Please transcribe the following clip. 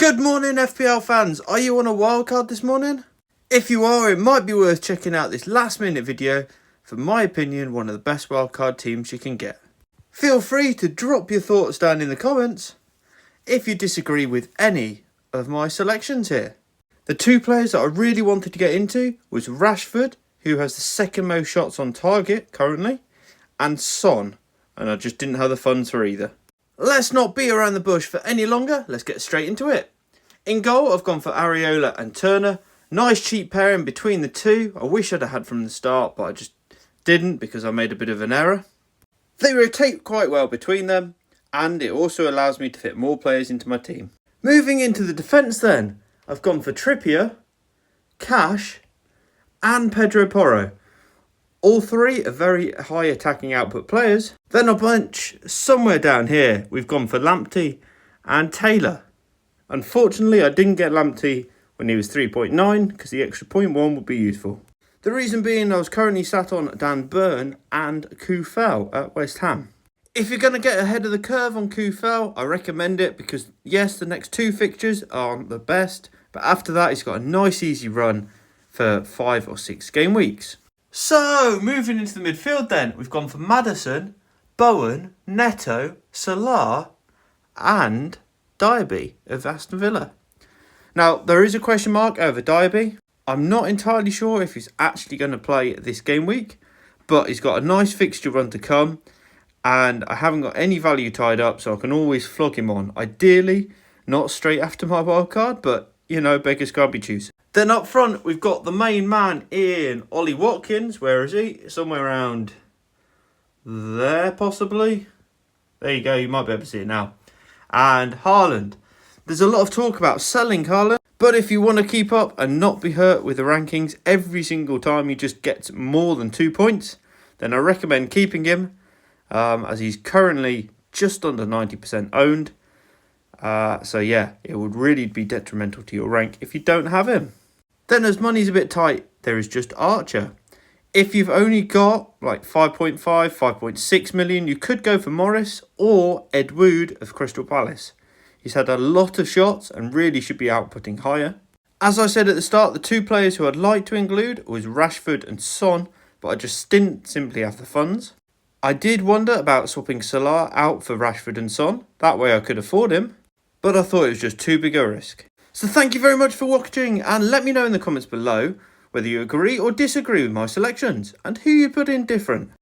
Good morning, FPL fans. Are you on a wildcard this morning? If you are, it might be worth checking out this last minute video. For my opinion, one of the best wildcard teams you can get. Feel free to drop your thoughts down in the comments if you disagree with any of my selections here. The two players that I really wanted to get into was Rashford, who has the second most shots on target currently, and Son, and I just didn't have the funds for either. Let's not beat around the bush for any longer, let's get straight into it. In goal, I've gone for Areola and Turner. Nice cheap pairing between the two. I wish I'd have had from the start, but I just didn't because I made a bit of an error. They rotate quite well between them, and it also allows me to fit more players into my team. Moving into the defence then, I've gone for Trippier, Cash, and Pedro Porro. All three are very high attacking output players. Then a bunch somewhere down here, we've gone for Lamptey and Taylor. Unfortunately, I didn't get Lamptey when he was 3.9 because the extra 0.1 would be useful. The reason being I was currently sat on Dan Burn and Kufel at West Ham. If you're going to get ahead of the curve on Kufel, I recommend it because yes, the next two fixtures aren't the best, but after that he's got a nice easy run for 5 or 6 game weeks. So, moving into the midfield then, we've gone for Maddison, Bowen, Neto, Salah and Diaby of Aston Villa. Now, there is a question mark over Diaby. I'm not entirely sure if he's actually going to play this game week, but he's got a nice fixture run to come and I haven't got any value tied up, so I can always flog him on. Ideally, not straight after my wildcard, but, you know, beggars can't be choosers. Then up front, we've got the main man in Ollie Watkins. Where is he? Somewhere around there, possibly. There you go. You might be able to see it now. And Haaland. There's a lot of talk about selling Haaland. But if you want to keep up and not be hurt with the rankings every single time he just gets more than 2 points, then I recommend keeping him. As he's currently just under 90% owned. So yeah, it would really be detrimental to your rank if you don't have him. Then as money's a bit tight, there is just Archer. If you've only got like 5.5, 5.6 million, you could go for Morris or Ed Wood of Crystal Palace. He's had a lot of shots and really should be outputting higher. As I said at the start, the two players who I'd like to include was Rashford and Son, but I just didn't simply have the funds. I did wonder about swapping Salah out for Rashford and Son. That way I could afford him, but I thought it was just too big a risk. So thank you very much for watching and let me know in the comments below whether you agree or disagree with my selections and who you put in different.